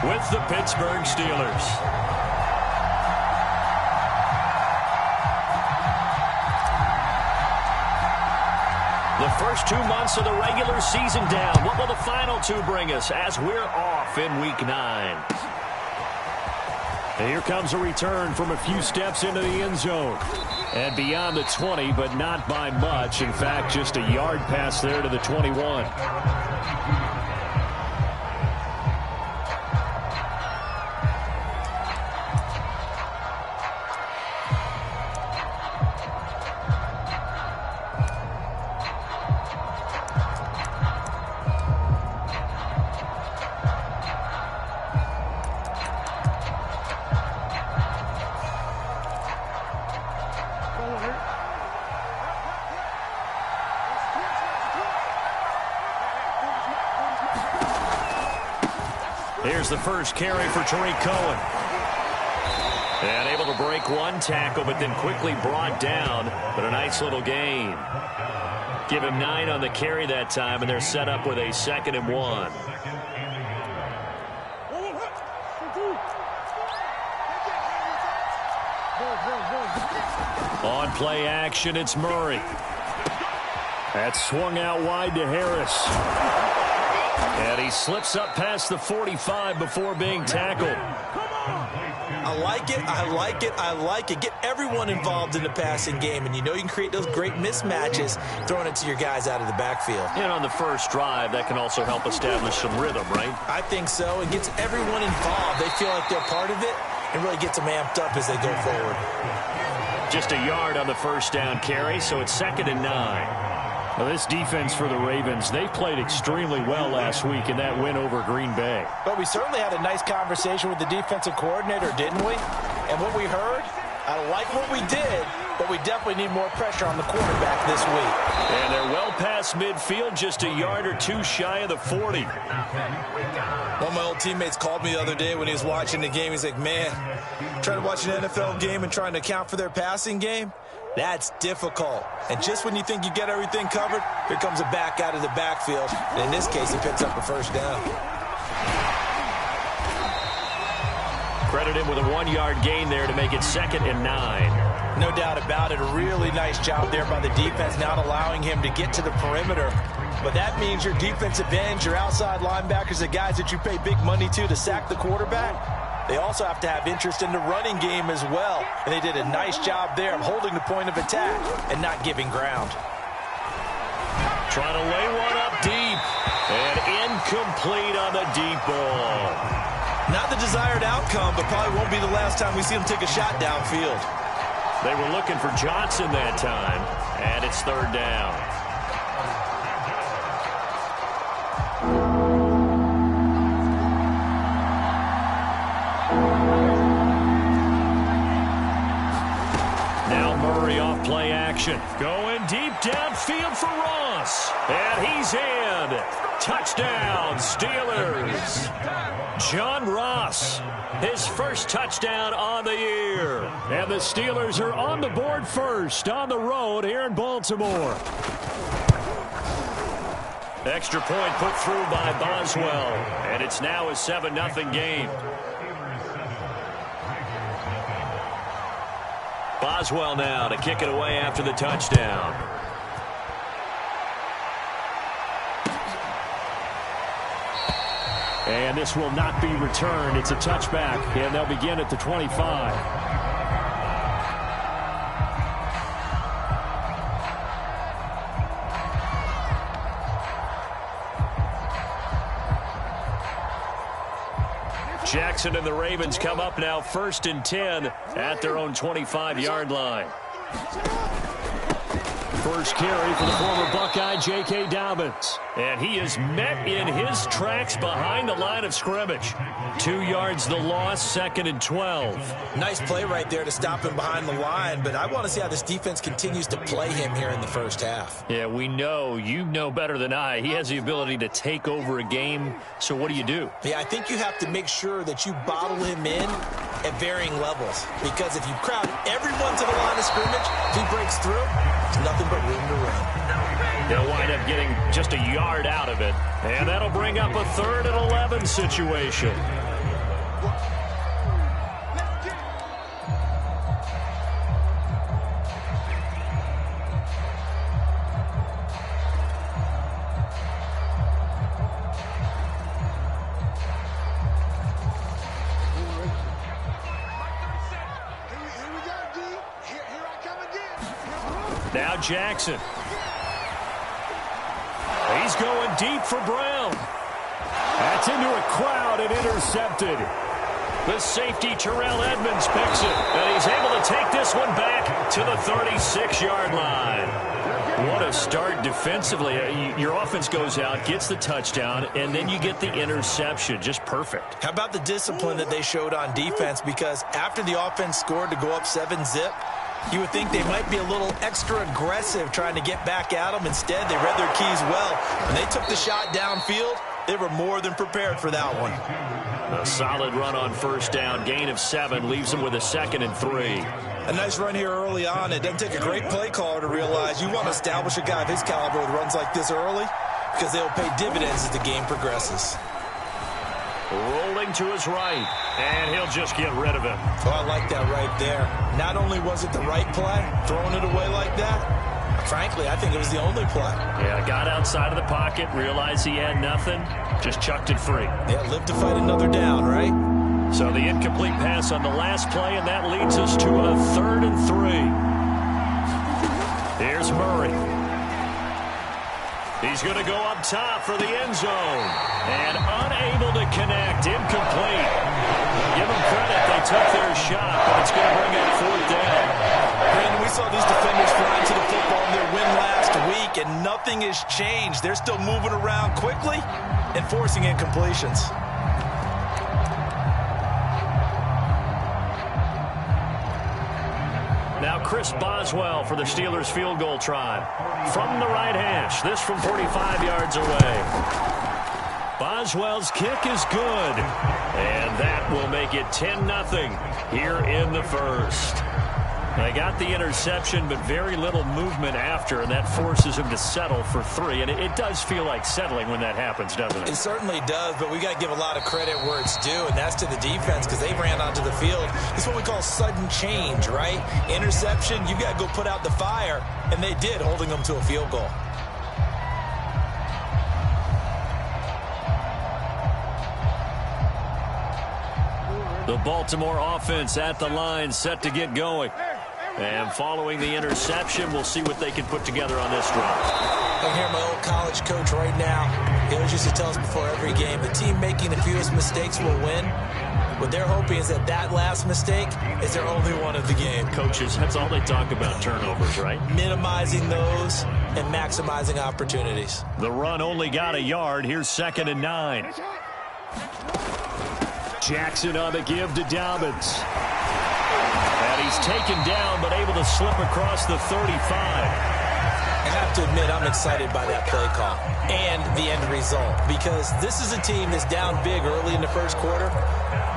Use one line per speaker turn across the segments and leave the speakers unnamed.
with the Pittsburgh Steelers. The first 2 months of the regular season down. What will the final 2 bring us as we're off in Week 9? And here comes a return from a few steps into the end zone. And beyond the 20, but not by much. In fact, just a yard pass there to the 21. Here's the first carry for Tariq Cohen. And able to break one tackle, but then quickly brought down. But a nice little gain. Give him 9 on the carry that time, and they're set up with a 2nd and 1. On play action, it's Murray. That's swung out wide to Harris. And he slips up past the 45 before being tackled.
I like it, I like it, I like it. Get everyone involved in the passing game, and you know you can create those great mismatches throwing it to your guys out of the backfield.
And on the first drive, that can also help establish some rhythm, right?
I think so. It gets everyone involved. They feel like they're part of it and really gets them amped up as they go forward.
Just a yard on the first down carry, so it's 2nd and 9. Well, this defense for the Ravens, they played extremely well last week in that win over Green Bay.
But we certainly had a nice conversation with the defensive coordinator, didn't we? And what we heard, I like what we did, but we definitely need more pressure on the quarterback this week.
And they're well past midfield, just a yard or 2 shy of the 40.
One of my old teammates called me the other day when he was watching the game. He's like, man, trying to watch an NFL game and trying to account for their passing game? That's difficult. And just when you think you get everything covered, here comes a back out of the backfield. And in this case, he picks up a first down.
Credit him with a 1-yard gain there to make it 2nd and 9.
No doubt about it. A really nice job there by the defense, not allowing him to get to the perimeter. But that means your defensive ends, your outside linebackers, the guys that you pay big money to sack the quarterback, they also have to have interest in the running game as well. And they did a nice job there of holding the point of attack and not giving ground.
Trying to lay one up deep. And incomplete on the deep ball.
Not the desired outcome, but probably won't be the last time we see him take a shot downfield.
They were looking for Johnson that time. And it's 3rd down. Play action. Going deep downfield for Ross. And he's in. Touchdown, Steelers. John Ross, his first touchdown on the year. And the Steelers are on the board first on the road here in Baltimore. Extra point put through by Boswell. And it's now a 7-0 game. Boswell now to kick it away after the touchdown. And this will not be returned. It's a touchback, and they'll begin at the 25. Jackson and the Ravens come up now 1st and 10 at their own 25-yard line. First carry for the former Buckeye, J.K. Dobbins. And he is met in his tracks behind the line of scrimmage. 2 yards the loss, 2nd and 12.
Nice play right there to stop him behind the line, but I want to see how this defense continues to play him here in the first half.
Yeah, we know, you know better than I, he has the ability to take over a game, so what do you do?
Yeah, I think you have to make sure that you bottle him in at varying levels, because if you crowd everyone to the line of scrimmage, if he breaks through, there's nothing but room to run.
They'll wind up getting just a yard out of it, and that'll bring up a 3rd and 11 situation. Now Jackson. He's going deep for Brown. That's into a crowd and intercepted. The safety, Terrell Edmonds, picks it. And he's able to take this one back to the 36-yard line. What a start defensively. Your offense goes out, gets the touchdown, and then you get the interception. Just perfect.
How about the discipline that they showed on defense? Because after the offense scored to go up 7-zip, you would think they might be a little extra aggressive trying to get back at them. Instead, they read their keys well. When they took the shot downfield, they were more than prepared for that one.
A solid run on first down. Gain of 7 leaves them with a 2nd and 3.
A nice run here early on. It doesn't take a great play caller to realize you want to establish a guy of his caliber with runs like this early because they'll pay dividends as the game progresses.
Rolling to his right, and he'll just get rid of it.
Oh, I like that right there. Not only was it the right play, throwing it away like that, frankly, I think it was the only play.
Yeah, got outside of the pocket, realized he had nothing, just chucked it free.
Yeah, live to fight another down, right?
So the incomplete pass on the last play, and that leads us to a 3rd and 3. Here's Murray. He's going to go up top for the end zone. And unable to connect. Incomplete. Give them credit. They took their shot, but it's going to bring up 4th down.
Brandon, we saw these defenders flying to the football in their win last week, and nothing has changed. They're still moving around quickly and forcing incompletions.
Now Chris Boswell for the Steelers field goal try. From the right hash. This from 45 yards away. Boswell's kick is good. And that will make it 10-0 here in the first. They got the interception, but very little movement after, and that forces him to settle for 3. And it does feel like settling when that happens, doesn't it?
It certainly does, but we got to give a lot of credit where it's due, and that's to the defense because they ran onto the field. It's what we call sudden change, right? Interception, you got to go put out the fire, and they did, holding them to a field goal.
The Baltimore offense at the line, set to get going. And following the interception, we'll see what they can put together on this drive.
I can hear my old college coach right now. He always used to tell us before every game, the team making the fewest mistakes will win. What they're hoping is that that last mistake is their only one of the game.
Coaches, that's all they talk about, turnovers, right?
Minimizing those and maximizing opportunities.
The run only got a yard. Here's 2nd and 9. Jackson on the give to Dobbins. And he's taken down, but able to slip across the 35.
I have to admit, I'm excited by that play call and the end result because this is a team that's down big early in the first quarter,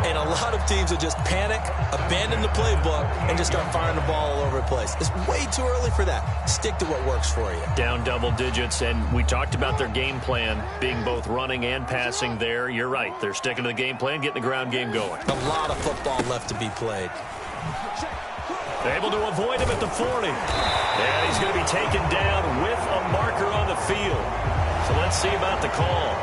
and a lot of teams will just panic, abandon the playbook, and just start firing the ball all over the place. It's way too early for that. Stick to what works for you.
Down double digits, and we talked about their game plan being both running and passing there. You're right. They're sticking to the game plan, getting the ground game going.
A lot of football left to be played.
Able to avoid him at the 40. And he's going to be taken down with a marker on the field. So let's see about the call.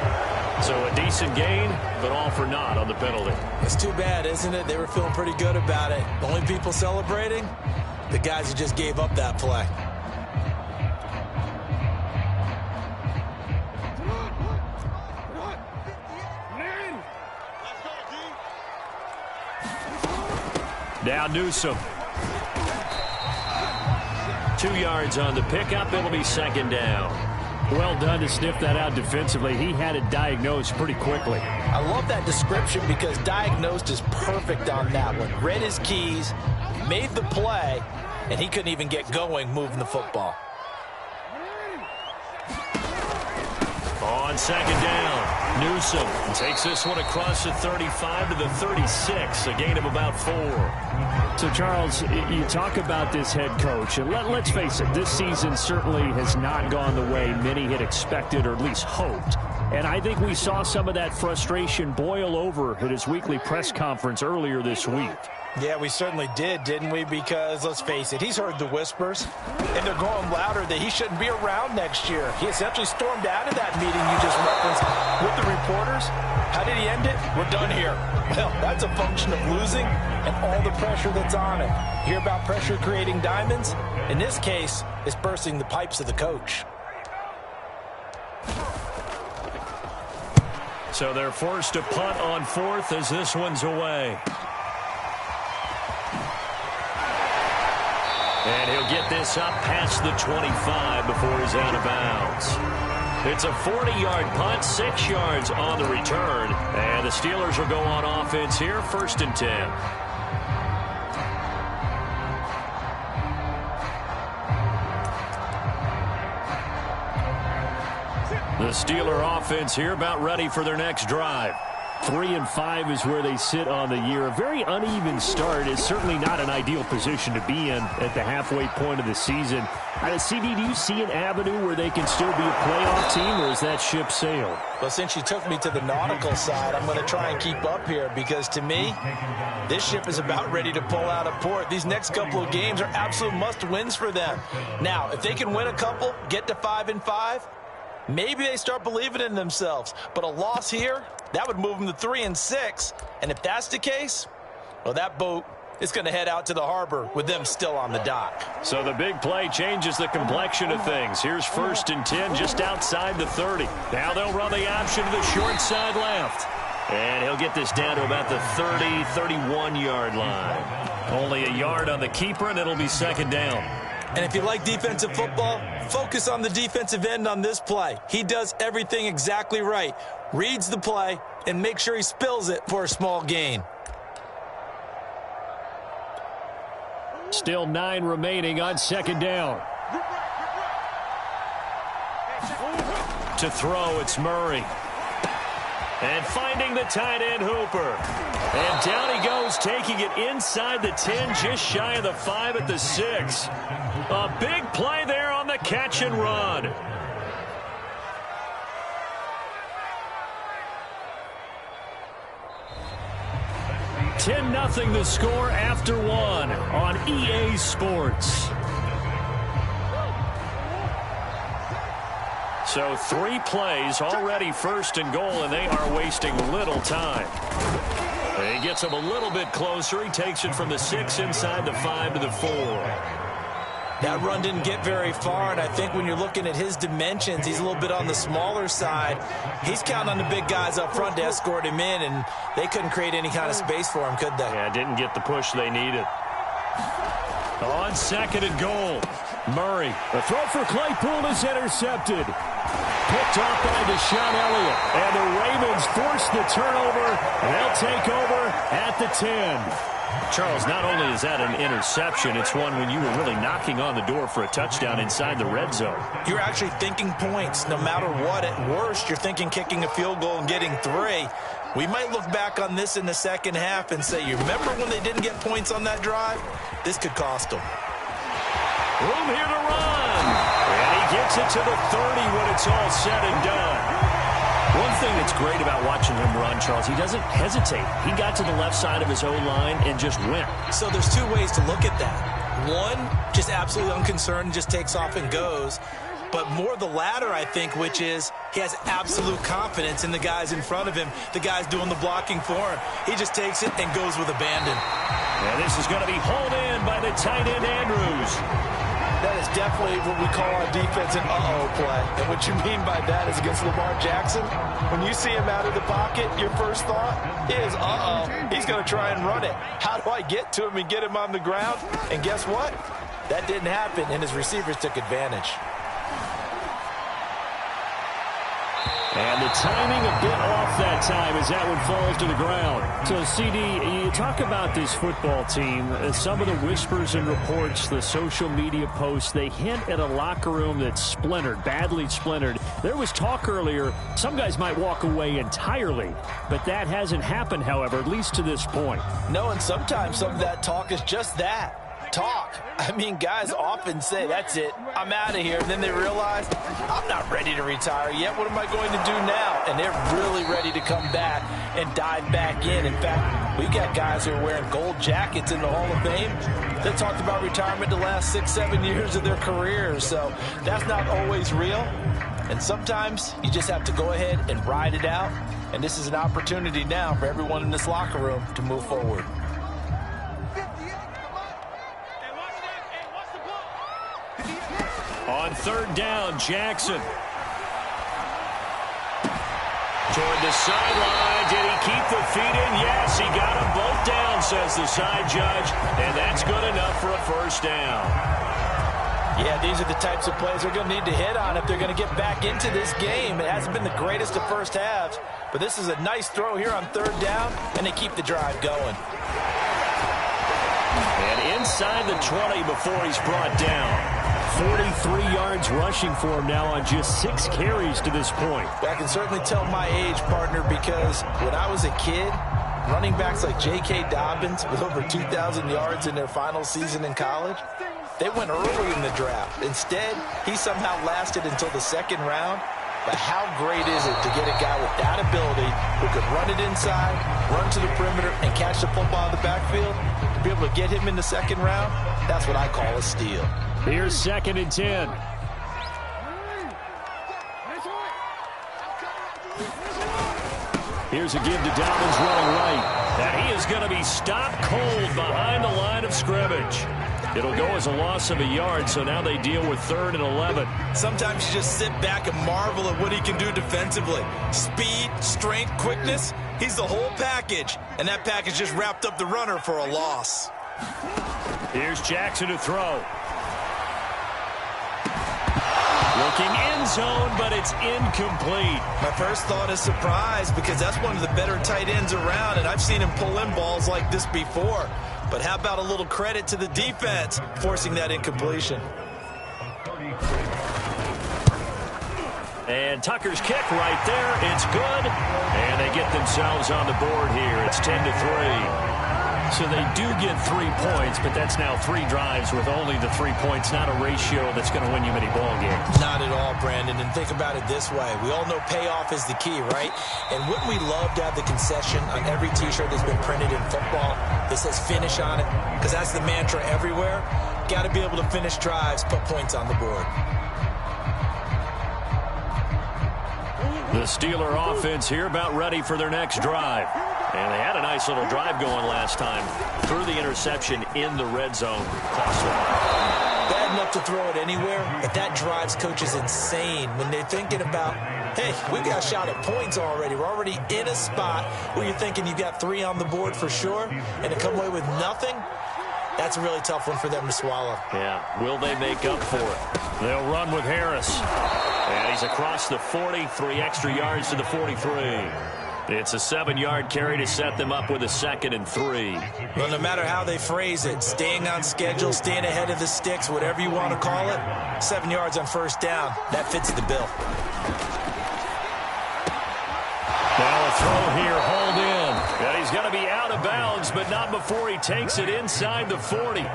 So a decent gain, but all for naught on the penalty.
It's too bad, isn't it? They were feeling pretty good about it. The only people celebrating, the guys who just gave up that play.
Now Newsome. 2 yards on the pickup. It'll be 2nd down. Well done to sniff that out defensively. He had it diagnosed pretty quickly.
I love that description because diagnosed is perfect on that one. Read his keys, made the play, and he couldn't even get going moving the football.
On 2nd down, Newsome takes this one across the 35 to the 36, a gain of about 4.
So, Charles, you talk about this head coach, and let's face it, this season certainly has not gone the way many had expected or at least hoped. And I think we saw some of that frustration boil over at his weekly press conference earlier this week.
Yeah, we certainly did, didn't we? Because, let's face it, he's heard the whispers, and they're growing louder that he shouldn't be around next year. He essentially stormed out of that meeting you just referenced with the reporters. How did he end it? We're done here. Well, that's a function of losing and all the pressure that's on him. Hear about pressure creating diamonds? In this case, it's bursting the pipes of the coach.
So they're forced to punt on fourth as this one's away. And he'll get this up past the 25 before he's out of bounds. It's a 40-yard punt, 6 yards on the return. And the Steelers will go on offense here, 1st and 10. The Steeler offense here about ready for their next drive.
3-5 is where they sit on the year. A very uneven start is certainly not an ideal position to be in at the halfway point of the season. CD, do you see an avenue where they can still be a playoff team, or is that ship sailed?
Well, since you took me to the nautical side, I'm going to try and keep up here because, to me, this ship is about ready to pull out of port. These next couple of games are absolute must-wins for them. Now, if they can win a couple, get to 5-5, maybe they start believing in themselves. But a loss here, that would move them to 3-6. And if that's the case, well, that boat is going to head out to the harbor with them still on the dock.
So the big play changes the complexion of things. Here's 1st and 10 just outside the 30. Now they'll run the option to the short side left. And he'll get this down to about the 30, 31-yard line. Only a yard on the keeper, and it'll be 2nd down.
And if you like defensive football, focus on the defensive end on this play. He does everything exactly right. Reads the play and make sure he spills it for a small gain.
Still 9 remaining on 2nd down.
To throw, it's Murray. And finding the tight end, Hooper. And down he goes, taking it inside the 10, just shy of the 5 at the 6. A big play there on the catch and run. $10-0 the score after 1 on EA Sports. So 3 plays, already 1st and goal, and they are wasting little time. He gets him a little bit closer. He takes it from the 6 inside the 5 to the 4.
That run didn't get very far, and I think when you're looking at his dimensions, he's a little bit on the smaller side. He's counting on the big guys up front to escort him in, and they couldn't create any kind of space for him, could they?
Yeah, didn't get the push they needed. On 2nd and goal, Murray.
The throw for Claypool is intercepted. Picked off by Deshaun Elliott. And the Ravens force the turnover. They'll take over at the 10.
Charles, not only is that an interception, it's one when you were really knocking on the door for a touchdown inside the red zone.
You're actually thinking points no matter what. At worst, you're thinking kicking a field goal and getting 3. We might look back on this in the second half and say, you remember when they didn't get points on that drive? This could cost them.
Room here to run. And he gets it to the 30 when it's all said and done. One thing that's great about watching him run, Charles, he doesn't hesitate. He got to the left side of his O-line and just went.
So there's 2 ways to look at that. One, just absolutely unconcerned, just takes off and goes. But more the latter, I think, which is he has absolute confidence in the guys in front of him, the guys doing the blocking for him. He just takes it and goes with abandon.
And this is going to be hauled in by the tight end, Andrews.
That is definitely what we call on defense an uh-oh play. And what you mean by that is against Lamar Jackson, when you see him out of the pocket, your first thought is, uh-oh, he's going to try and run it. How do I get to him and get him on the ground? And guess what? That didn't happen, and his receivers took advantage.
And the timing a bit off that time as that one falls to the ground. So, CD, you talk about this football team, some of the whispers and reports, the social media posts, they hint at a locker room that's splintered, badly splintered. There was talk earlier, some guys might walk away entirely, but that hasn't happened, however, at least to this point.
No, and sometimes some of that talk is just that. talk. I mean, guys often say, that's it, I'm out of here. And then they realize, I'm not ready to retire yet. What am I going to do now? And they're really ready to come back and dive back in. In fact, we got guys who are wearing gold jackets in the Hall of Fame that talked about retirement the last 6-7 years of their careers. So that's not always real. And sometimes you just have to go ahead and ride it out. And this is an opportunity now for everyone in this locker room to move forward.
On third down, Jackson. Toward the sideline. Did he keep the feet in? Yes, he got them both down, says the side judge. And that's good enough for a first down.
Yeah, these are the types of plays they're going to need to hit on if they're going to get back into this game. It hasn't been the greatest of first halves, but this is a nice throw here on third down, and they keep the drive going.
And inside the 20 before he's brought down. 43 yards rushing for him now on just 6 carries to this point.
I can certainly tell my age, partner, because when I was a kid, running backs like J.K. Dobbins with over 2,000 yards in their final season in college, they went early in the draft. Instead, he somehow lasted until the second round. But how great is it to get a guy with that ability who could run it inside, run to the perimeter, and catch the football in the backfield? To be able to get him in the second round, that's what I call a steal.
Here's 2nd and 10. Here's a give to Dobbins running right.
And he is going to be stopped cold behind the line of scrimmage. It'll go as a loss of a yard, so now they deal with 3rd and 11.
Sometimes you just sit back and marvel at what he can do defensively. Speed, strength, quickness, he's the whole package. And that package just wrapped up the runner for a loss.
Here's Jackson to throw. Looking end zone, but it's incomplete.
My first thought is surprise because that's one of the better tight ends around, and I've seen him pull in balls like this before. But how about a little credit to the defense forcing that incompletion?
And Tucker's kick right there. It's good. And they get themselves on the board here. It's 10-3.
So they do get 3 points, but that's now 3 drives with only the 3 points, not a ratio that's going to win you many ball games.
Not at all, Brandon. And think about it this way. We all know payoff is the key, right? And wouldn't we love to have the concession on every T-shirt that's been printed in football that says finish on it? Because that's the mantra everywhere. Got to be able to finish drives, put points on the board.
The Steeler offense here about ready for their next drive. And they had a nice little drive going last time. Threw the interception in the red zone. Cost them.
Bad enough to throw it anywhere, but that drives coaches insane when they're thinking about, hey, we got a shot at points already. We're already in a spot where you're thinking you got 3 on the board for sure, and to come away with nothing, that's a really tough one for them to swallow.
Yeah, will they make up for it? They'll run with Harris. And he's across the 40, 3 extra yards to the 43. It's a 7-yard carry to set them up with a 2nd and 3.
Well, no matter how they phrase it, staying on schedule, staying ahead of the sticks, whatever you want to call it, 7 yards on first down, that fits the bill.
Now a throw here, hold in. And he's going to be out of bounds, but not before he takes it inside the 40.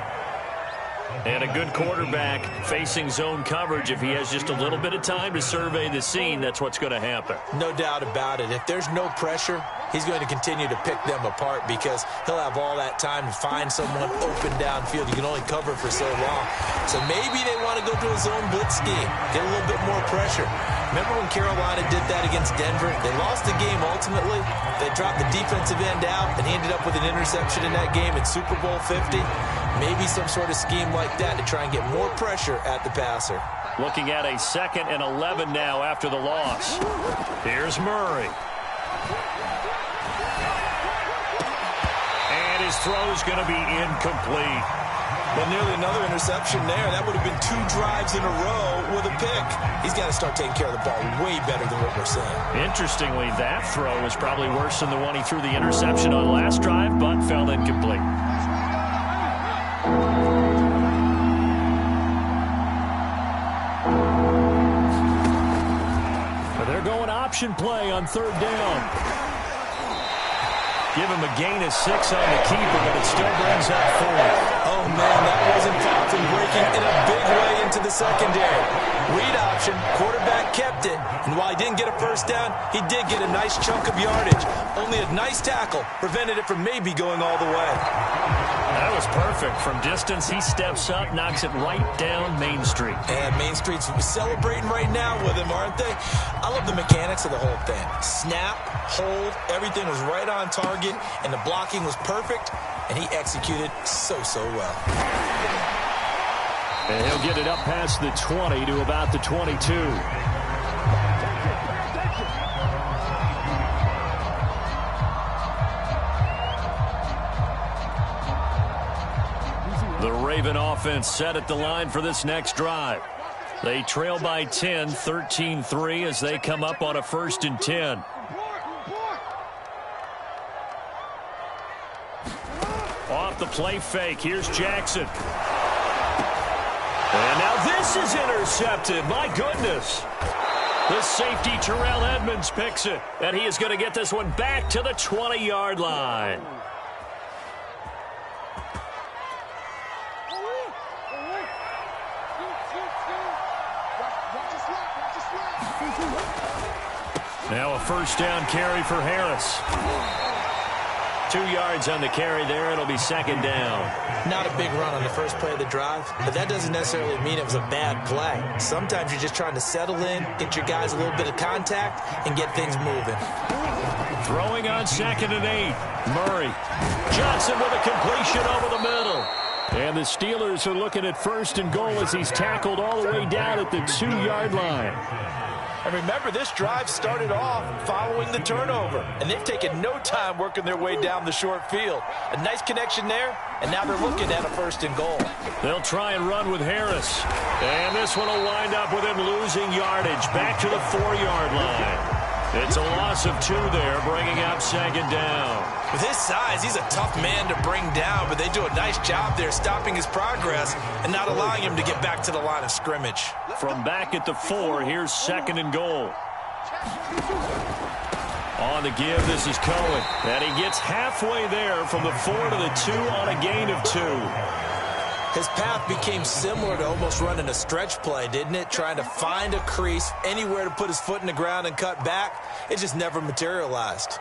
And a good quarterback facing zone coverage. If he has just a little bit of time to survey the scene, that's what's going to happen.
No doubt about it. If there's no pressure, he's going to continue to pick them apart because he'll have all that time to find someone open downfield. You can only cover for so long. So maybe they want to go to a zone blitz scheme, get a little bit more pressure. Remember when Carolina did that against Denver? They lost the game ultimately. They dropped the defensive end out, and he ended up with an interception in that game in Super Bowl 50. Maybe some sort of scheme like that to try and get more pressure at the passer.
Looking at a 2nd and 11 now after the loss. Here's Murray. And his throw's going to be incomplete.
Well, nearly another interception there. That would have been 2 drives in a row with a pick. He's got to start taking care of the ball way better than what we're seeing.
Interestingly, that throw was probably worse than the one he threw the interception on last drive, but fell incomplete. They're going option play on 3rd down. Give him a gain of 6 on the keeper, but it still brings up 4.
Oh, man, that was in fact breaking in a big way into the secondary. Read option, quarterback kept it, and while he didn't get a first down, he did get a nice chunk of yardage. Only a nice tackle prevented it from maybe going all the way.
That was perfect. From distance, he steps up, knocks it right down Main Street.
And Main Street's celebrating right now with him, aren't they? I love the mechanics of the whole thing. Snap, hold, everything was right on target, and the blocking was perfect, and he executed so well.
And he'll get it up past the 20 to about the 22.
The Raven offense set at the line for this next drive. They trail by 10, 13-3 as they come up on a 1st and 10. Off the play fake, here's Jackson. And now this is intercepted. My goodness. The safety, Terrell Edmonds, picks it. And he is going to get this one back to the 20-yard line. Now a 1st down carry for Harris. 2 yards on the carry there. It'll be 2nd down.
Not a big run on the first play of the drive, but that doesn't necessarily mean it was a bad play. Sometimes you're just trying to settle in, get your guys a little bit of contact, and get things moving.
Throwing on 2nd and 8. Murray. Johnson with a completion over the middle.
And the Steelers are looking at 1st and goal as he's tackled all the way down at the 2-yard line.
And remember, this drive started off following the turnover, and they've taken no time working their way down the short field. A nice connection there, and now they're looking at a 1st and goal.
They'll try and run with Harris. And this one will wind up with him losing yardage back to the 4-yard line. It's a loss of 2 there, bringing up 2nd down.
With his size, he's a tough man to bring down, but they do a nice job there stopping his progress and not allowing him to get back to the line of scrimmage.
From back at the 4, here's 2nd and goal. On the give, this is Cohen. And he gets halfway there from the 4 to the 2 on a gain of 2.
His path became similar to almost running a stretch play, didn't it? Trying to find a crease, anywhere to put his foot in the ground and cut back. It just never materialized.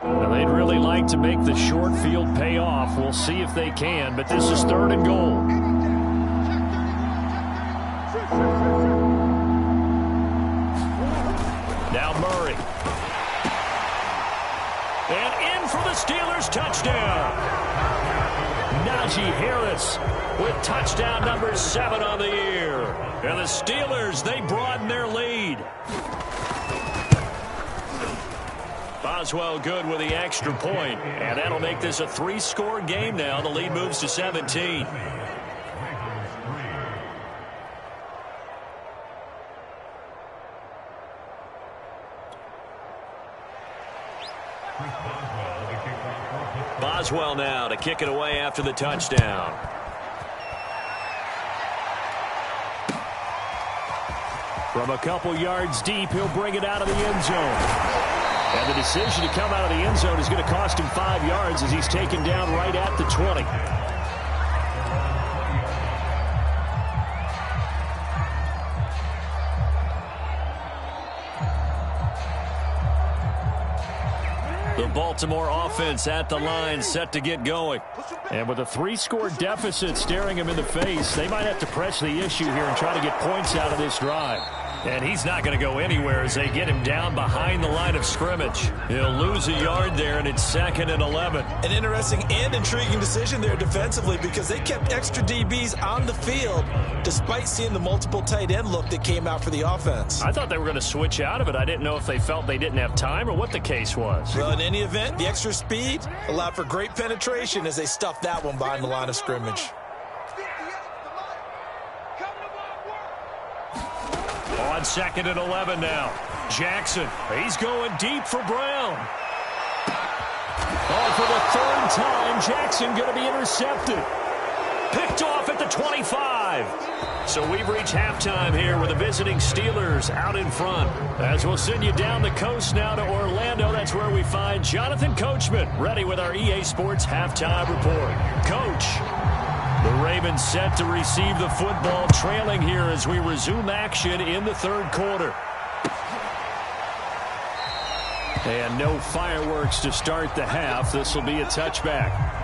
Now, they'd really like to make the short field pay off. We'll see if they can, but this is 3rd and goal.
Now Murray. And in for the Steelers touchdown. Najee Harris with touchdown number 7 on the year. And the Steelers, they broaden their lead. Boswell good with the extra point, and that'll make this a 3-score game now. The lead moves to 17. Boswell now to kick it away after the touchdown. From a couple yards deep, he'll bring it out of the end zone. And the decision to come out of the end zone is going to cost him 5 yards as he's taken down right at the 20. The Baltimore offense at the line, set to get going.
And with a 3-score deficit staring him in the face, they might have to press the issue here and try to get points out of this drive.
And he's not going to go anywhere as they get him down behind the line of scrimmage. He'll lose a yard there, and it's 2nd and 11.
An interesting and intriguing decision there defensively because they kept extra DBs on the field despite seeing the multiple tight end look that came out for the offense.
I thought they were going to switch out of it. I didn't know if they felt they didn't have time or what the case was.
Well, in any event, the extra speed allowed for great penetration as they stuffed that one behind the line of scrimmage.
On 2nd and 11 now. Jackson, he's going deep for Brown. Oh, for the 3rd time, Jackson going to be intercepted. Picked off at the 25. drive. So we've reached halftime here with the visiting Steelers out in front. As we'll send you down the coast now to Orlando, that's where we find Jonathan Coachman ready with our EA Sports halftime report. Coach, the Ravens set to receive the football, trailing here as we resume action in the third quarter. And no fireworks to start the half. This will be a touchback.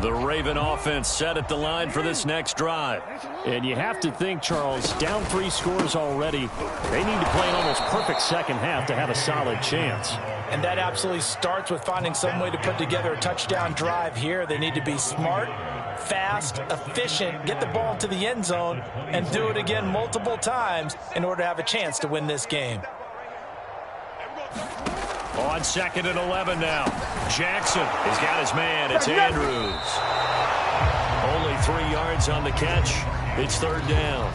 The Raven offense set at the line for this next drive.
And you have to think, Charles, down 3 scores already. They need to play an almost perfect second half to have a solid chance.
And that absolutely starts with finding some way to put together a touchdown drive here. They need to be smart, fast, efficient, get the ball to the end zone, and do it again multiple times in order to have a chance to win this game.
On 2nd and 11 now. Jackson has got his man. It's Andrews. Only 3 yards on the catch. It's 3rd down.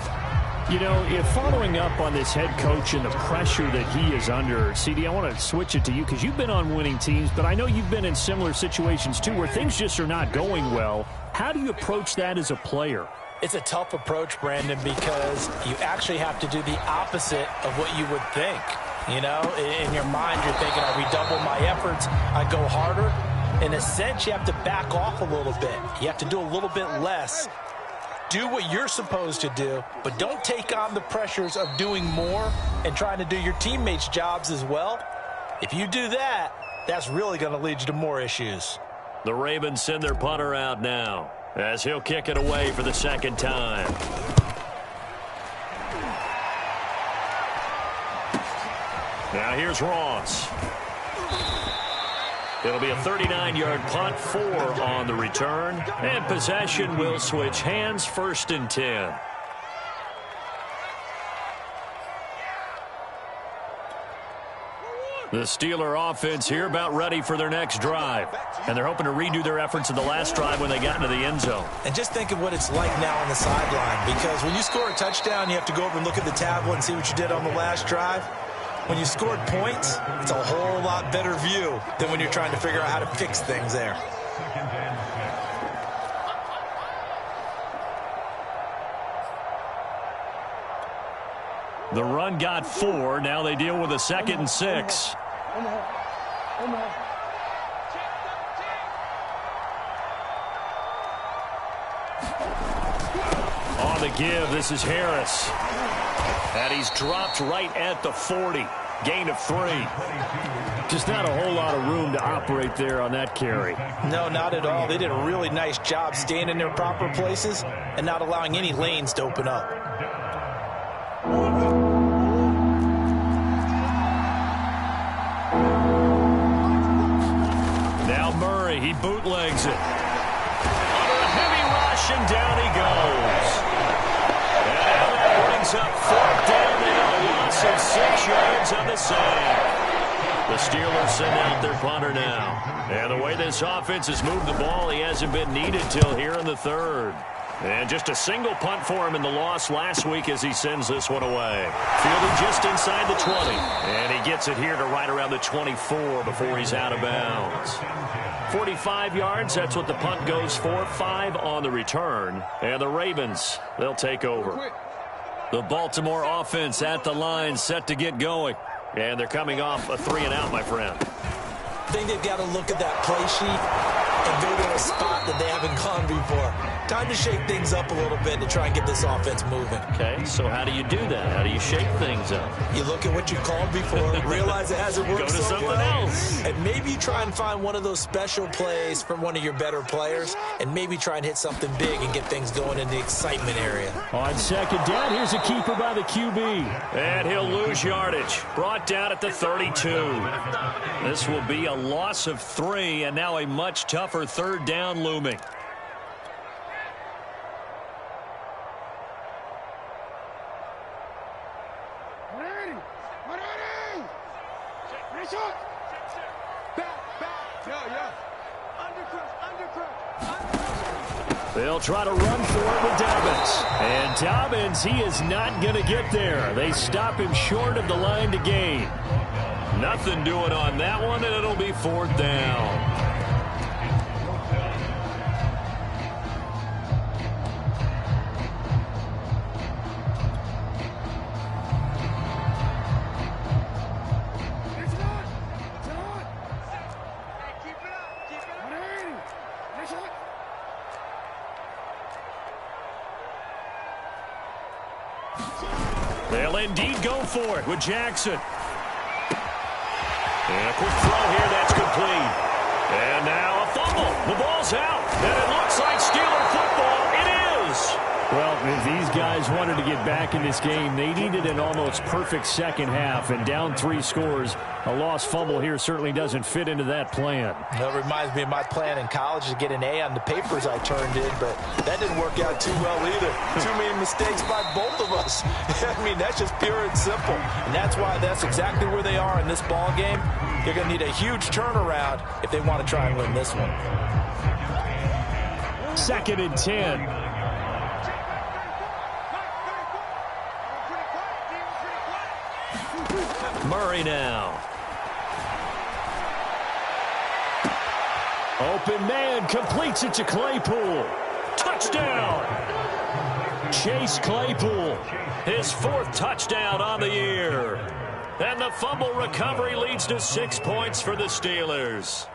You know, if following up on this head coach and the pressure that he is under, CD, I want to switch it to you because you've been on winning teams, but I know you've been in similar situations too where things just are not going well. How do you approach that as a player?
It's a tough approach, Brandon, because you actually have to do the opposite of what you would think. You know, in your mind, you're thinking, I redouble my efforts, I go harder. In a sense, you have to back off a little bit. You have to do a little bit less. Do what you're supposed to do, but don't take on the pressures of doing more and trying to do your teammates' jobs as well. If you do that, that's really going to lead you to more issues.
The Ravens send their punter out now as he'll kick it away for the 2nd time. Now here's Ross. It'll be a 39-yard punt, 4 on the return, and possession will switch hands, 1st and 10. The Steeler offense here about ready for their next drive, and they're hoping to redo their efforts in the last drive when they got into the end zone.
And just think of what it's like now on the sideline, because when you score a touchdown, you have to go over and look at the tablet and see what you did on the last drive. When you scored points, it's a whole lot better view than when you're trying to figure out how to fix things there.
The run got 4. Now they deal with a 2nd and 6. On the give, this is Harris. And he's dropped right at the 40. Gain of 3.
Just not a whole lot of room to operate there on that carry.
No, not at all. They did a really nice job staying in their proper places and not allowing any lanes to open up.
Now Murray, he bootlegs it. Under a heavy rush, and down he goes. Up 4th down now, a loss of 6 yards on the sack. The Steelers send out their punter now. And the way this offense has moved the ball, he hasn't been needed till here in the 3rd. And just a single punt for him in the loss last week as he sends this one away. Fielded just inside the 20. And he gets it here to right around the 24 before he's out of bounds. 45 yards, that's what the punt goes for. 5 on the return. And the Ravens, they'll take over. The Baltimore offense at the line, set to get going. And they're coming off a 3-and-out, my friend.
I think they've got to look at that play sheet and go to a spot that they haven't gone before. Time to shake things up a little bit to try and get this offense moving.
Okay, so how do you do that? How do you shake things up?
You look at what you called before, realize it hasn't worked
so
something
well,
else. And maybe you try and find one of those special plays from one of your better players, and maybe try and hit something big and get things going in the excitement area.
On 2nd down, here's a keeper by the QB.
And he'll lose yardage. Brought down at the 32. This will be a loss of 3, and now a much tougher 3rd down looming. They'll try to run for it with Dobbins. And Dobbins, he is not going to get there. They stop him short of the line to gain. Nothing doing on that one, and it'll be 4th down. They'll indeed go for it with Jackson. And a quick throw here, that's complete. And now a fumble. The ball's out. And it looks like Steeler football. It is.
Well, if these guys wanted to get back in this game, they needed an almost perfect second half. And down 3 scores, a lost fumble here certainly doesn't fit into that plan.
That reminds me of my plan in college to get an A on the papers I turned in, but that didn't work out too well either. Too many mistakes by both of us. I mean, that's just pure and simple. And that's why that's exactly where they are in this ball game. They're going to need a huge turnaround if they want to try and win this one.
2nd and 10.
Murray now.
Open man completes it to Claypool.
Touchdown.
Chase Claypool.
His 4th touchdown on the year. And the fumble recovery leads to 6 points for the Steelers.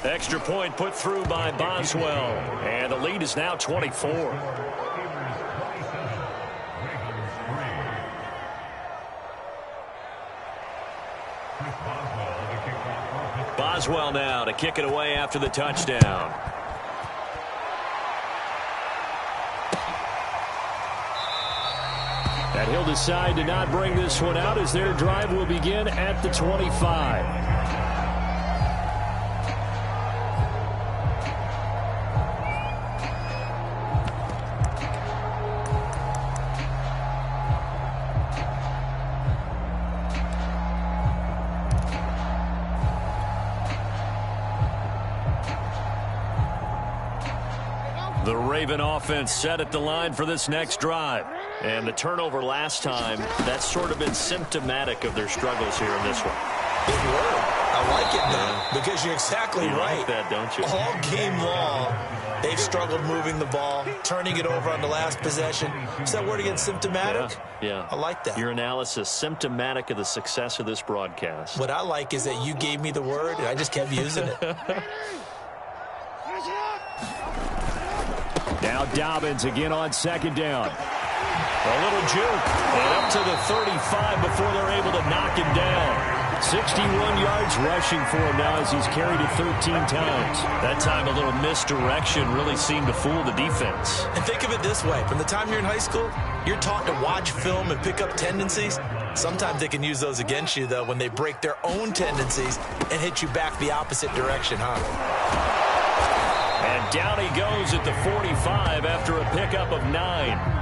Extra point put through by Boswell. And the lead is now 24. Boswell now to kick it away after the touchdown.
And he'll decide to not bring this one out as their drive will begin at the 25.
The Raven offense set at the line for this next drive. And the turnover last time, that's sort of been symptomatic of their struggles here in this one.
Big word. I like it now because you're exactly right.
Like that, don't you?
All game long, they've struggled moving the ball, turning it over on the last possession. Is that word again, symptomatic?
Yeah.
I like that.
Your analysis, symptomatic of the success of this broadcast.
What I like is that you gave me the word, and I just kept using it.
Now Dobbins again on 2nd down.
A little juke. And up to the 35 before they're able to knock him down. 61 yards rushing for him now as he's carried it 13 times. That time a little misdirection really seemed to fool the defense.
And think of it this way. From the time you're in high school, you're taught to watch film and pick up tendencies. Sometimes they can use those against you, though, when they break their own tendencies and hit you back the opposite direction, huh?
And down he goes at the 45 after a pickup of 9.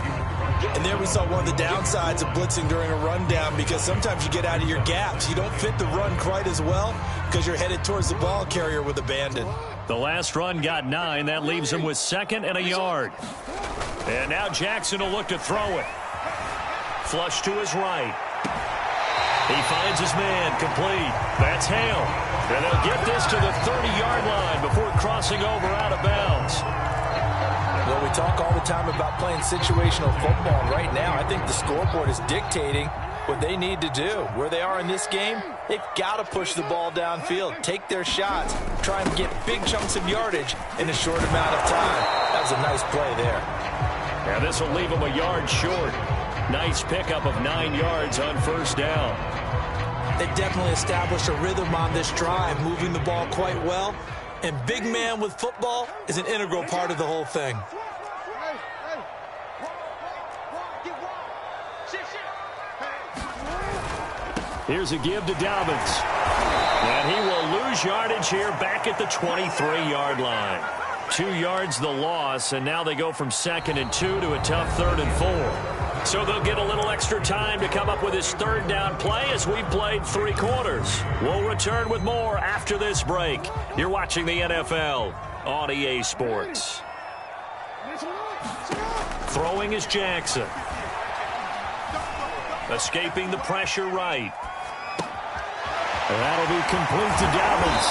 And there we saw one of the downsides of blitzing during a rundown because sometimes you get out of your gaps. You don't fit the run quite as well because you're headed towards the ball carrier with abandon.
The last run got 9. That leaves him with 2nd and a yard. And now Jackson will look to throw it. Flush to his right. He finds his man complete. That's Hale. And they'll get this to the 30-yard line before crossing over out of bounds.
Well, we talk all the time about playing situational football. Right now, I think the scoreboard is dictating what they need to do. Where they are in this game, they've got to push the ball downfield, take their shots, try and get big chunks of yardage in a short amount of time. That was a nice play there.
Now this will leave them a yard short. Nice pickup of 9 yards on 1st down.
They definitely established a rhythm on this drive, moving the ball quite well. And big man with football is an integral part of the whole thing.
Here's a give to Dobbins.
And he will lose yardage here back at the 23-yard line. 2 yards the loss, and now they go from 2nd and 2 to a tough 3rd and 4. So they'll get a little extra time to come up with his third down play as we've played 3 quarters. We'll return with more after this break. You're watching the NFL on EA Sports. Throwing is Jackson. Escaping the pressure right.
That'll be complete to Dobbins.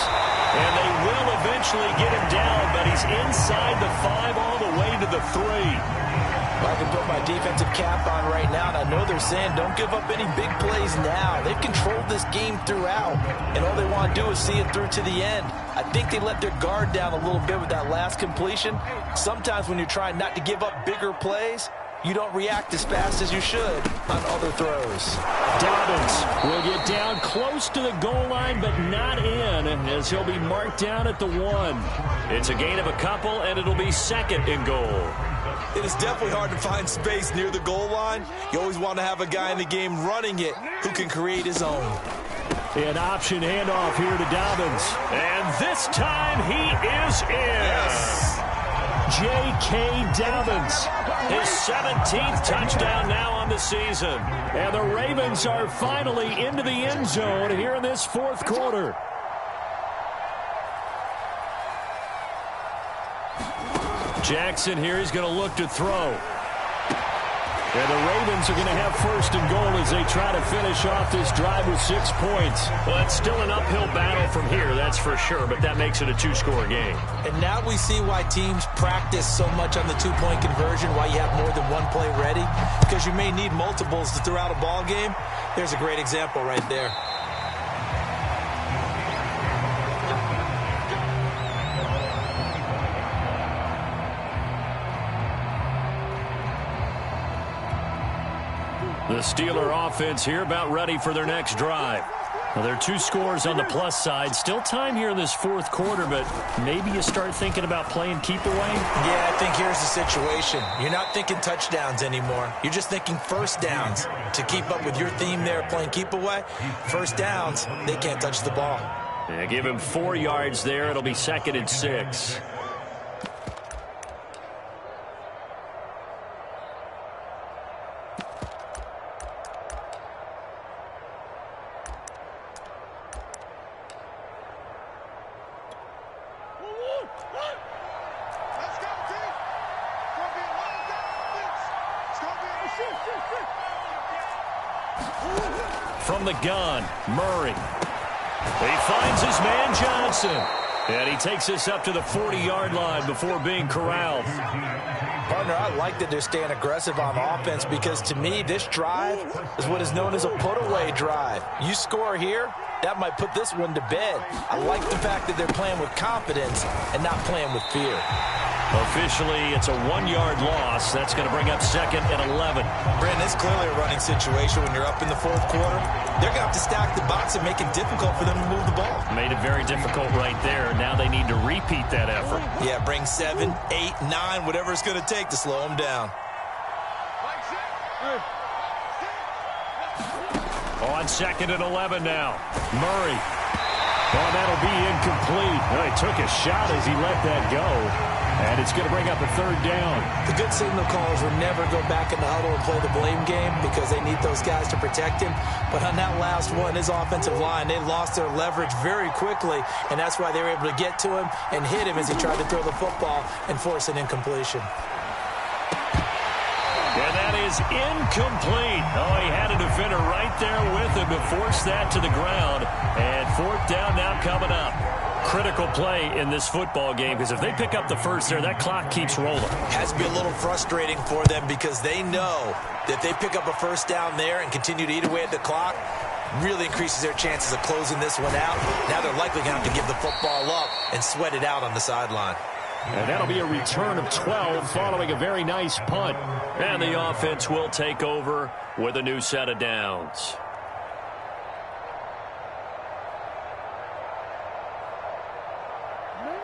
And they will eventually get him down, but he's inside the 5 all the way to the 3.
I can put my defensive cap on right now, and I know they're saying don't give up any big plays now. They've controlled this game throughout, and all they want to do is see it through to the end. I think they let their guard down a little bit with that last completion. Sometimes when you're trying not to give up bigger plays, you don't react as fast as you should on other throws.
Dobbins will get down close to the goal line, but not in, as he'll be marked down at the 1.
It's a gain of a couple, and it'll be 2nd and goal.
It is definitely hard to find space near the goal line. You always want to have a guy in the game running it who can create his own.
An option handoff here to Dobbins.
And this time he is in.
Yes.
J.K. Dobbins.
His 17th touchdown now on the season.
And the Ravens are finally into the end zone here in this 4th quarter.
Jackson here, he's going to look to throw.
And the Ravens are going to have 1st and goal as they try to finish off this drive with 6 points.
Well, it's still an uphill battle from here, that's for sure, but that makes it a 2-score game.
And now we see why teams practice so much on the 2-point conversion, why you have more than one play ready, because you may need multiples to throw out a ball game. There's a great example right there.
The Steeler offense here about ready for their next drive. Well, there are 2 scores on the plus side. Still time here in this 4th quarter, but maybe you start thinking about playing keep away?
Yeah, I think here's the situation. You're not thinking touchdowns anymore. You're just thinking 1st downs. To keep up with your theme there, playing keep away, 1st downs, they can't touch the ball.
Yeah, give him 4 yards there. It'll be 2nd and 6. From the gun, Murray. He finds his man Johnson. And he takes us up to the 40-yard line before being corralled.
Partner, I like that they're staying aggressive on offense because to me, this drive is what is known as a put-away drive. You score here, that might put this one to bed. I like the fact that they're playing with confidence and not playing with fear.
Officially, it's a 1-yard loss. That's going to bring up 2nd and 11.
Brandon, it's clearly a running situation when you're up in the 4th quarter. They're going to have to stack the box and make it difficult for them to move the ball.
Made it very difficult right there. Now they need to repeat that effort.
Yeah, bring 7, 8, 9, whatever it's going to take to slow them down.
On 2nd and 11 now. Murray.
Oh, that'll be incomplete. Oh, he took a shot as he let that go. And it's going to bring up a 3rd down.
The good signal callers will never go back in the huddle and play the blame game because they need those guys to protect him. But on that last one, his offensive line, they lost their leverage very quickly, and that's why they were able to get to him and hit him as he tried to throw the football and force an incompletion.
And that is incomplete. Oh, he had a defender right there with him to force that to the ground. And 4th down now coming up. Critical play in this football game because if they pick up the 1st there, that clock keeps rolling.
Has to be a little frustrating for them because they know that they pick up a 1st down there and continue to eat away at the clock, really increases their chances of closing this one out. Now they're likely going to have to give the football up and sweat it out on the sideline.
And that'll be a return of 12 following a very nice punt.
And the offense will take over with a new set of downs.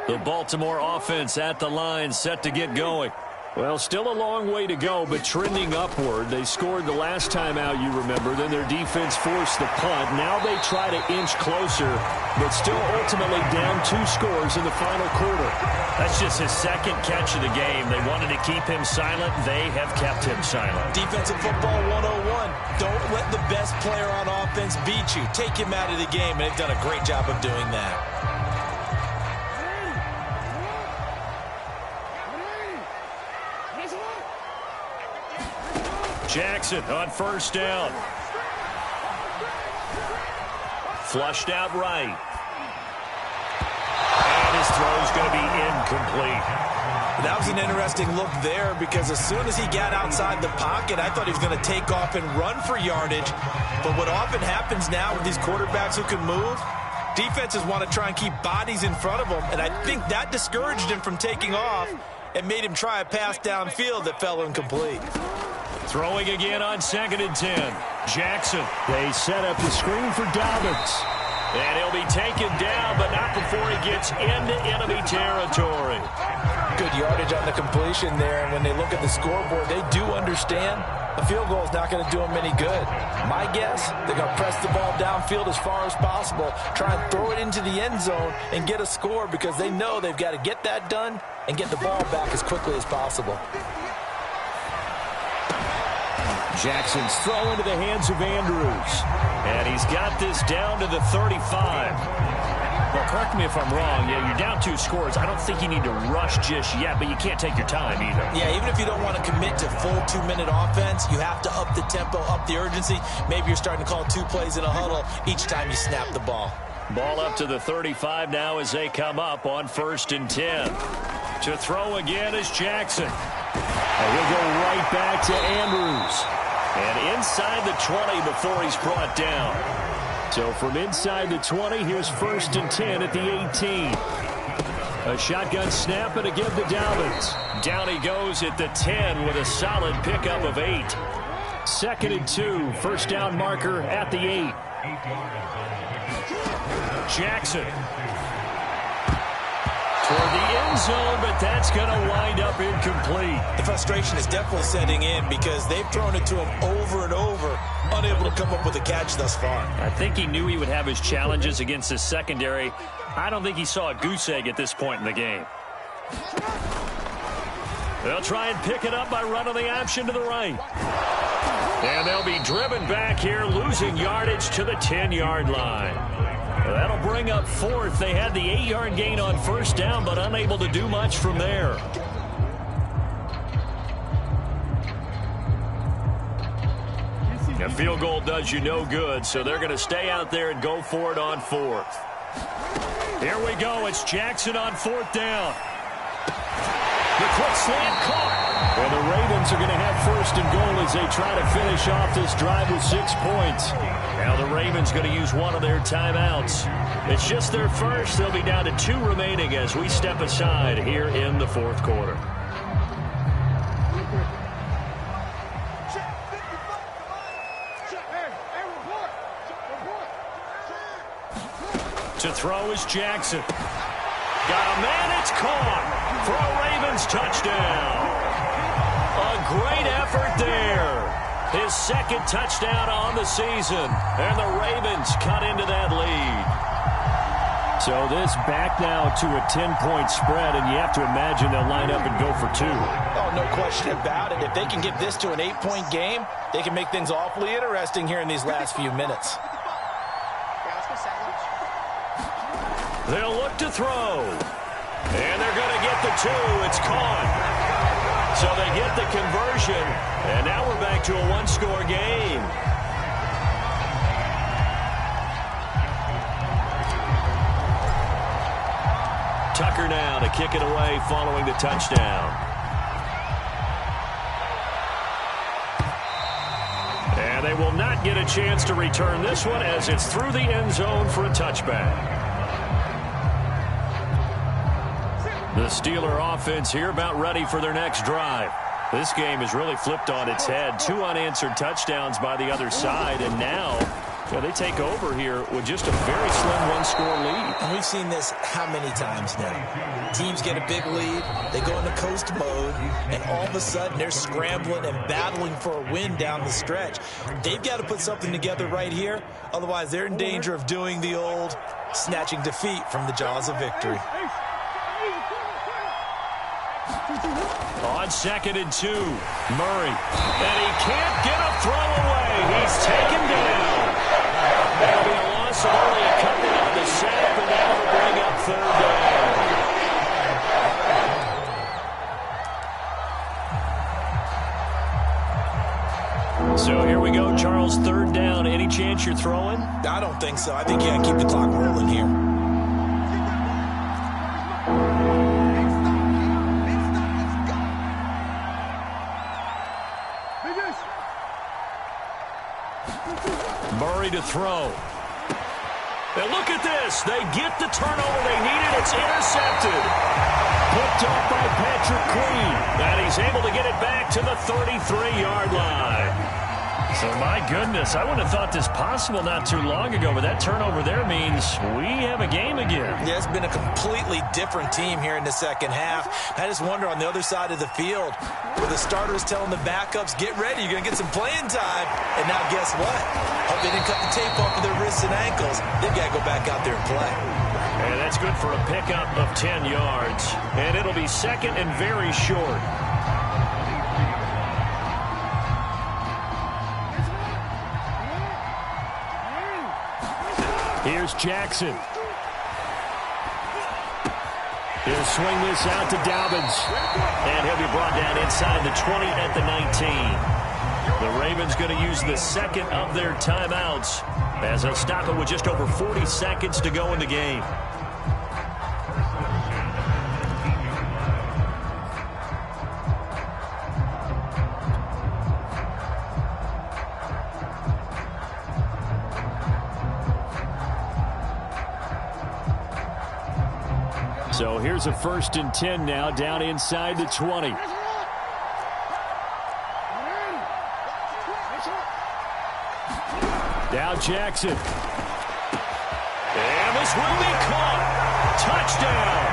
The Baltimore offense at the line, set to get going. Well, still a long way to go, but trending upward. They scored the last time out, you remember. Then their defense forced the punt. Now they try to inch closer, but still ultimately down 2 scores in the final quarter.
That's just his second catch of the game. They wanted to keep him silent. They have kept him silent.
Defensive football 101. Don't let the best player on offense beat you. Take him out of the game, and they've done a great job of doing that.
Jackson on first down. Flushed out right. And his throw's going to be incomplete.
That was an interesting look there because as soon as he got outside the pocket, I thought he was going to take off and run for yardage. But what often happens now with these quarterbacks who can move, defenses want to try and keep bodies in front of them. And I think that discouraged him from taking off and made him try a pass downfield that fell incomplete.
Throwing again on 2nd and 10. Jackson.
They set up the screen for Dobbins.
And he'll be taken down, but not before he gets into enemy territory.
Good yardage on the completion there, and when they look at the scoreboard, they do understand a field goal is not going to do them any good. My guess, they're going to press the ball downfield as far as possible, try and throw it into the end zone and get a score because they know they've got to get that done and get the ball back as quickly as possible.
Jackson's throw into the hands of Andrews. And he's got this down to the 35. Well, correct me if I'm wrong. Yeah, you're down 2 scores. I don't think you need to rush just yet, but you can't take your time either.
Yeah, even if you don't want to commit to full 2-minute offense, you have to up the tempo, up the urgency. Maybe you're starting to call 2 plays in a huddle each time you snap the ball.
Ball up to the 35 now as they come up on 1st and 10. To throw again is Jackson.
And we'll go right back to Andrews.
And inside the 20 before he's brought down.
So from inside the 20, here's 1st and 10 at the 18. A shotgun snap and again to Dobbins.
Down he goes at the 10 with a solid pickup of 8.
2nd and 2, first down marker at the 8.
Jackson. Toward the end zone, but that's going to wind up incomplete.
The frustration is definitely setting in because they've thrown it to him over and over, unable to come up with a catch thus far.
I think he knew he would have his challenges against his secondary. I don't think he saw a goose egg at this point in the game. They'll try and pick it up by running the option to the right. And they'll be driven back here, losing yardage to the 10-yard line. That'll bring up 4th. They had the 8-yard gain on first down, but unable to do much from there. A field goal does you no good, so they're going to stay out there and go for it on 4th. Here we go. It's Jackson on 4th down. The quick slant caught.
And the Ravens are going to have 1st and goal as they try to finish off this drive with 6 points.
Now the Ravens going to use one of their timeouts. It's just their first. They'll be down to 2 remaining as we step aside here in the 4th quarter. To throw is Jackson. Got a man, it's caught for a Ravens touchdown. A great effort there. His 2nd touchdown on the season. And the Ravens cut into that lead.
So this back now to a 10-point spread, and you have to imagine they'll line up and go for 2.
Oh, no question about it. If they can get this to an 8-point game, they can make things awfully interesting here in these last few minutes.
They'll look to throw. And they're going to get the 2. It's caught. So they get the conversion. And now we're back to a 1-score game. Tucker now to kick it away following the touchdown. And they will not get a chance to return this one as it's through the end zone for a touchback. The Steeler offense here about ready for their next drive. This game is really flipped on its head. 2 unanswered touchdowns by the other side, and now
Yeah, they take over here with just a very slim one-score lead.
And we've seen this how many times now? Teams get a big lead, they go into coast mode, and all of a sudden they're scrambling and battling for a win down the stretch. They've got to put something together right here, otherwise they're in danger of doing the old snatching defeat from the jaws of victory.
On 2nd and 2, Murray. And he can't get a throw away. He's taken down. That'll be a loss of only a couple on the sack, and that'll bring up 3rd down. So here we go, Charles, 3rd down. Any chance you're throwing?
I don't think so. I think you got to keep the clock rolling here.
Murray to throw. And look at this. They get the turnover they needed. It's intercepted. Picked up by Patrick Queen. And he's able to get it back to the 33-yard line. So, my goodness, I wouldn't have thought this possible not too long ago, but that turnover there means we have a game again.
Yeah, it's been a completely different team here in the second half. I just wonder on the other side of the field, where the starters telling the backups, get ready, you're going to get some playing time. And now guess what? Hope they didn't cut the tape off of their wrists and ankles. They've got to go back out there and play.
And that's good for a pickup of 10 yards. And it'll be 2nd and very short. Here's Jackson. He'll swing this out to Dobbins. And he'll be brought down inside the 20 at the 19. The Ravens going to use the 2nd of their timeouts as they'll stop it with just over 40 seconds to go in the game. So here's a 1st and 10 now, down inside the 20. Now Jackson. And this will be caught. Touchdown.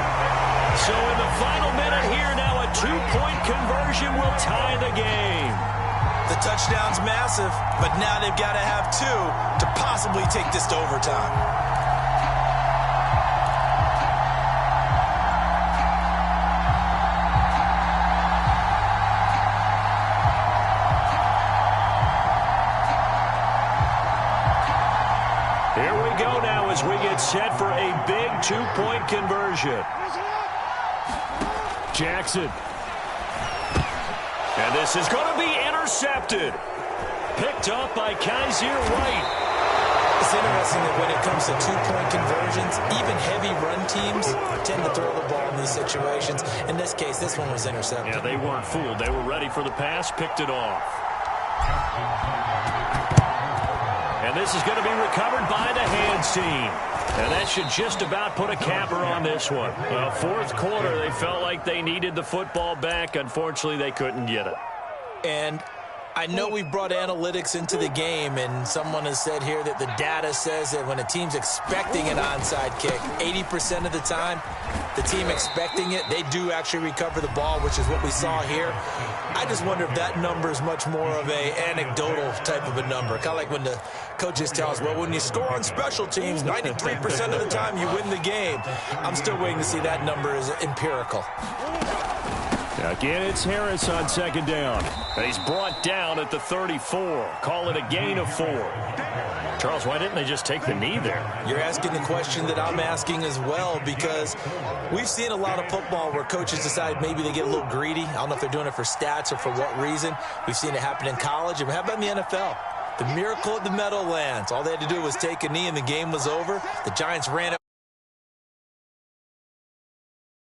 So in the final minute here, now a 2-point conversion will tie the game.
The touchdown's massive, but now they've got to have 2 to possibly take this to overtime.
As we get set for a big 2-point conversion. Jackson. And this is going to be intercepted. Picked up by Kaiser White.
It's interesting that when it comes to 2-point conversions, even heavy run teams tend to throw the ball in these situations. In this case, this one was intercepted.
Yeah, they weren't fooled. They were ready for the pass, picked it off. And this is going to be recovered by the hands team. And that should just about put a capper on this one. Well, 4th quarter, they felt like they needed the football back. Unfortunately, they couldn't get it.
And I know we brought analytics into the game, and someone has said here that the data says that when a team's expecting an onside kick, 80% of the time, the team expecting it, they do actually recover the ball, which is what we saw here. I just wonder if that number is much more of a anecdotal type of a number. Kind of like when the coaches tell us, well, when you score on special teams, 93% of the time you win the game. I'm still waiting to see that number is empirical.
Again, it's Harris on 2nd down. And he's brought down at the 34. Call it a gain of 4. Charles, why didn't they just take the knee there?
You're asking the question that I'm asking as well, because we've seen a lot of football where coaches decide maybe they get a little greedy. I don't know if they're doing it for stats or for what reason. We've seen it happen in college. And how about in the NFL? The miracle at the Meadowlands. All they had to do was take a knee and the game was over. The Giants ran it.